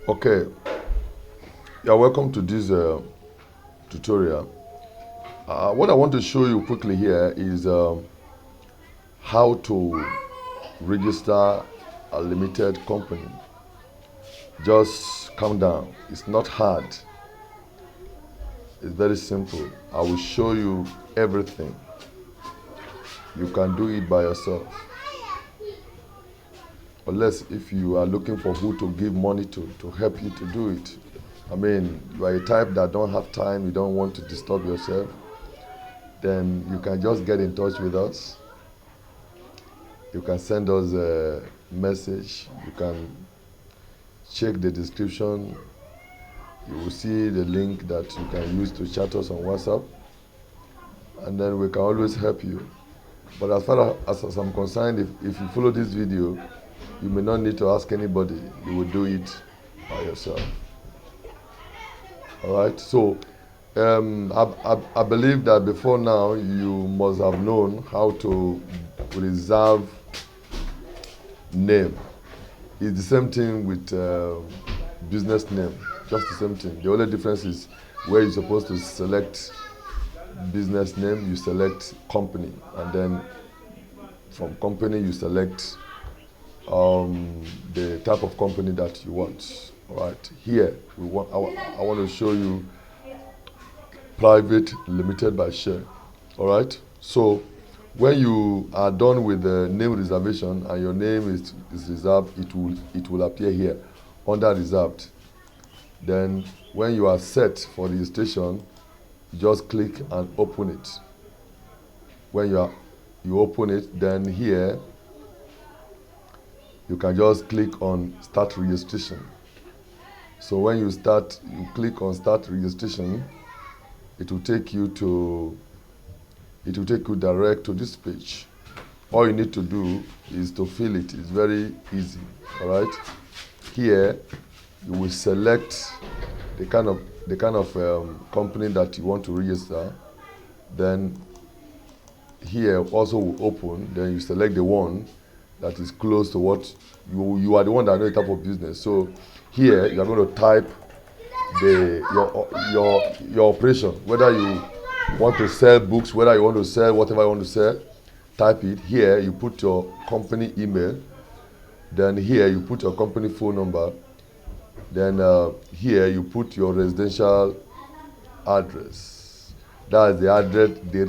Okay, you're welcome to this tutorial. What I want to show you quickly here is how to register a limited company. Just calm down. It's not hard. It's very simple. I will show you everything. You can do it by yourself. Unless if you are looking for who to give money to help you to do it. I mean, you are a type that don't have time, you don't want to disturb yourself, then you can just get in touch with us. You can send us a message. You can check the description. You will see the link that you can use to chat us on WhatsApp. And then we can always help you. But as far as I'm concerned, if you follow this video, you may not need to ask anybody. You will do it by yourself. All right. So I believe that before now you must have known how to reserve name. It's the same thing with business name. Just the same thing. The only difference is where you're supposed to select business name, you select company, and then from company you select the type of company that you want. All right. Here I want to show you private limited by share. All right. So when you are done with the name reservation and your name is reserved, it will appear here under reserved. Then when you are set for registration, just click and open it. When you open it, then here you can just click on start registration. So when you click on start registration, it will take you direct to this page. All you need to do is to fill it. It's very easy. All right. Here you will select the kind of company that you want to register. Then here also will open. Then you select the one that is close to what you are the one that knows the type of business. So here you are going to type your operation, whether you want to sell books, whether you want to sell whatever you want to sell. Type it here. You put your company email. Then here you put your company phone number. Then here you put your residential address. That is the address, your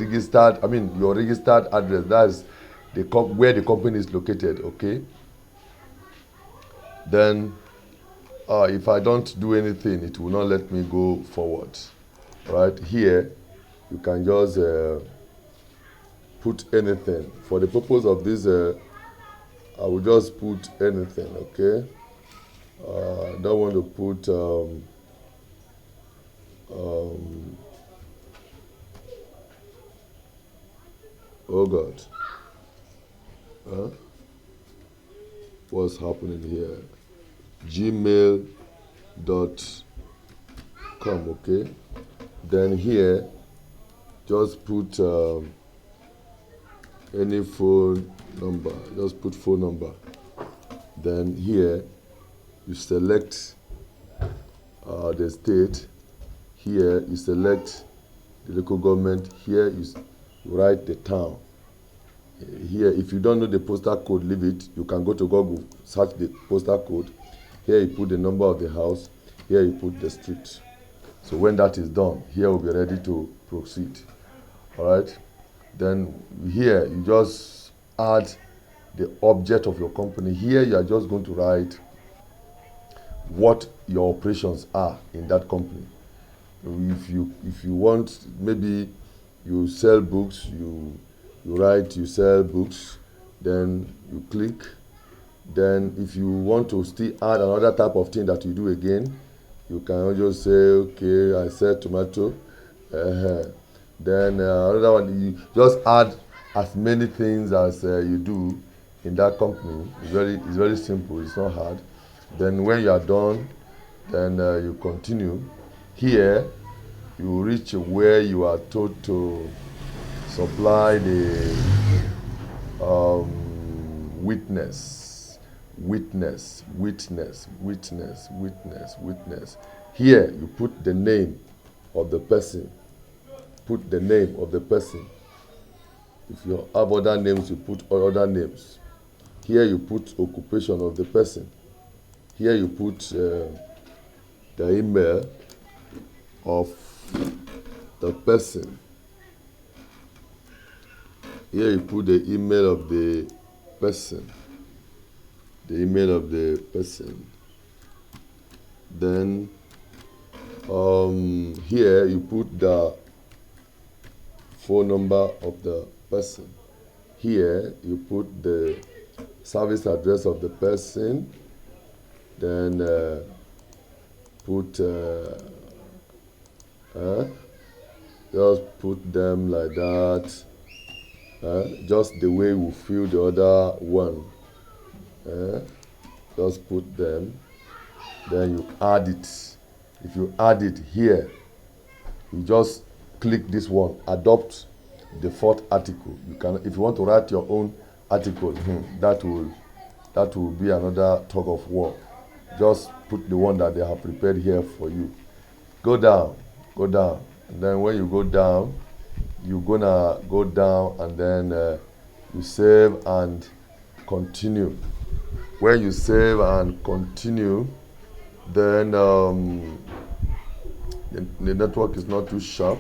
registered address. That is where the company is located. Okay. Then if I don't do anything, it will not let me go forward. Right here, you can just put anything. For the purpose of this, I will just put anything. Okay. I don't want to put oh God, what's happening here? gmail.com. Okay. Then here, just put any phone number. Just put phone number. Then here, you select the state. Here you select the local government. Here you write the town. Here, if you don't know the postal code, leave it. You can go to Google, search the postal code. Here you put the number of the house. Here you put the street. So when that is done, here we'll be ready to proceed. All right. Then here you just add the object of your company. Here you are just going to write what your operations are in that company. If you want, maybe you sell books, you write you sell books, then you click. Then if you want to still add another type of thing that you do again, you can just say, okay, I sell tomato. Then another one, you just add as many things as you do in that company. It's very simple. It's not hard. Then when you are done, then you continue. Here, you reach where you are told to supply the witness. witness, witness, witness, witness, witness. Here you put the name of the person. Put the name of the person. If you have other names, you put other names. Here you put occupation of the person. Here you put the email of the person. Here you put the email of the person. The email of the person. Then here you put the phone number of the person. Here you put the service address of the person. Then put just put them like that. Just the way we fill the other one. Just put them. Then you add it. If you add it here, you just click this one, adopt the fourth article. You can, if you want to write your own article, that will be another tug of war. Just put the one that they have prepared here for you. Go down, and then when you go down, you're gonna go down, and then you save and continue. When you save and continue, then the network is not too sharp.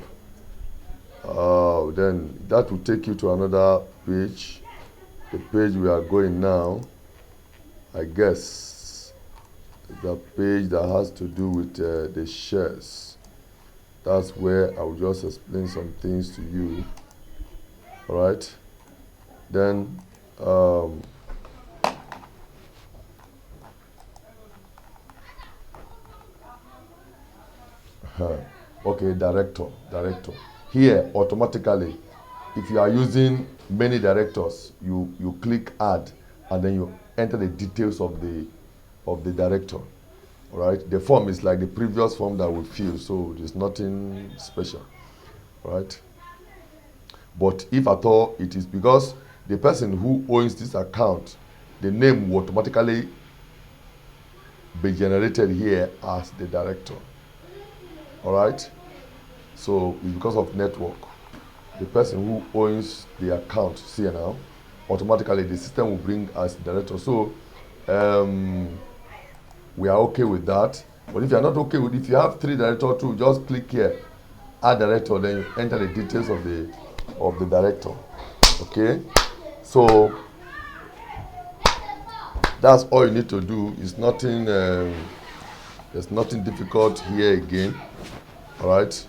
Then that will take you to another page. The page we are going now, I guess, the page that has to do with the shares. That's where I will just explain some things to you. All right. Then okay, director. Here, automatically, if you are using many directors, you click add, and then you enter the details of the director. All right. The form is like the previous form that we fill, so there's nothing special. All right. But if at all, it is because the person who owns this account, the name will automatically be generated here as the director. All right. So it's because of network. The person who owns the account, see now, automatically the system will bring as director. So we are okay with that. But if you are not okay with it, if you have 3 directors too, just click here, add director, then you enter the details of the director. Okay. So that's all you need to do. It's nothing. There's nothing difficult here again. All right.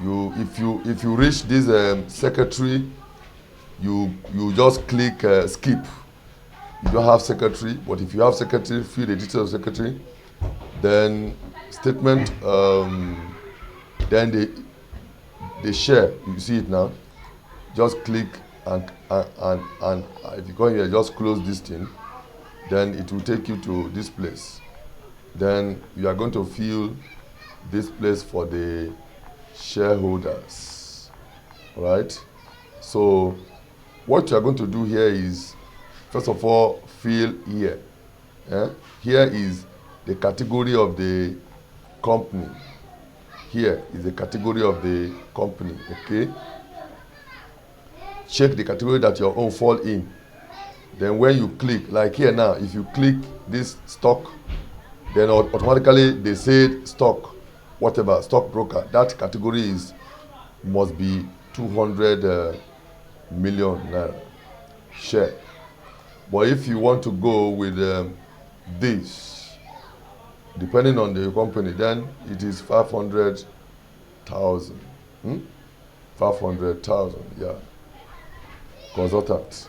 If you reach this secretary, you just click skip. You don't have secretary, but if you have secretary, fill the details of secretary. Then statement. Then the share. You see it now. Just click and if you go here, just close this thing. Then it will take you to this place. Then you are going to fill this place for the shareholders. All right. So what you are going to do here is, first of all, fill here. Here is the category of the company. Here is the category of the company. Okay. Check the category that your own fall in. Then when you click, like here now, if you click this stock, then automatically they say stock, whatever, stock broker. That category must be 200 million naira share. But if you want to go with this, depending on the company, then it is 500,000. 500,000, yeah. Consultant.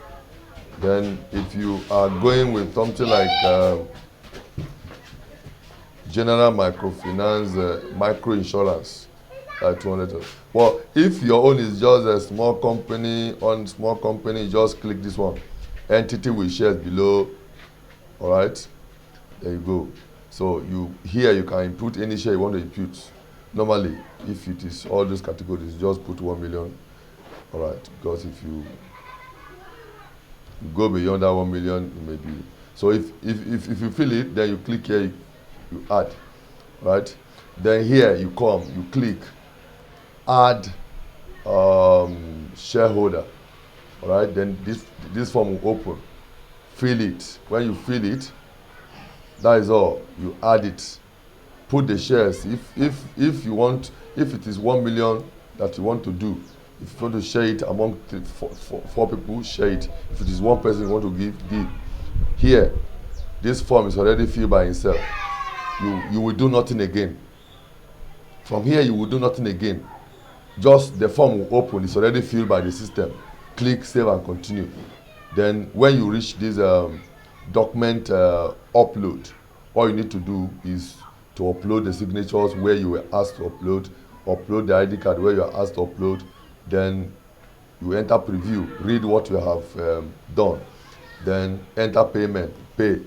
Then if you are going with something like general microfinance, micro insurance, 200,000. Well, if your own is just a small company, just click this one. Entity with shares below. All right. There you go. So here you can input any share you want to input. Normally, if it is all those categories, just put 1 million. All right. Because if you go beyond that 1 million, maybe. So if you fill it, then you click here, you add, right? Then here you come, you click add shareholder, all right? Then this form will open. Fill it. When you fill it, that is all. You add it. Put the shares. If you want, if it is 1 million that you want to do, if you want to share it among four people, share it. If it is one person you want to give. Here, this form is already filled by itself. You will do nothing again. From here, you will do nothing again. Just the form will open. It's already filled by the system. Click save and continue. Then when you reach this document upload, all you need to do is to upload the signatures where you were asked to upload the ID card where you are asked to upload. Then you enter preview, read what you have done. Then enter payment, pay.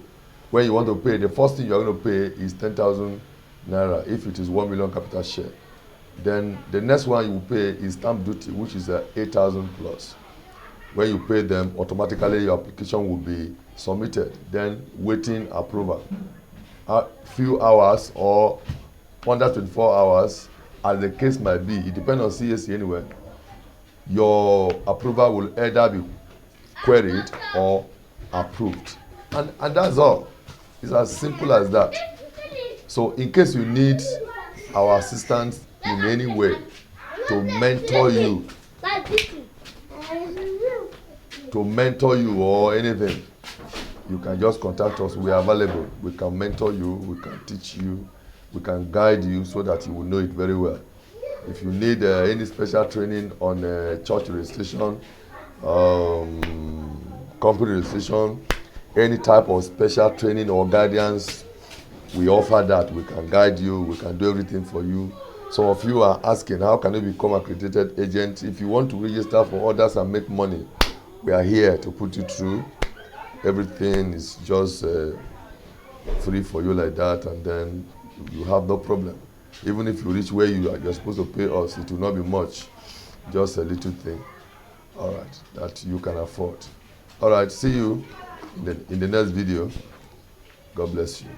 When you want to pay, the first thing you are going to pay is 10,000 naira if it is 1 million capital share. Then the next one you will pay is stamp duty, which is 8,000 plus. When you pay them, automatically your application will be submitted. Then waiting approval. A few hours or under 24 hours, as the case might be, it depends on CAC anyway. Your approval will either be queried or approved. And that's all. It's as simple as that. So in case you need our assistance in any way to mentor you, or anything, you can just contact us. We are available. We can mentor you, we can teach you, we can guide you so that you will know it very well. If you need any special training on church registration, company registration, any type of special training or guidance, we offer that. We can guide you, we can do everything for you. Some of you are asking, how can you become accredited agent? If you want to register for others and make money, we are here to put you through. Everything is just free for you like that, and then you have no problem. Even if you reach where you're supposed to pay us, it will not be much, just a little thing, all right, that you can afford. All right, see you in the next video. God bless you.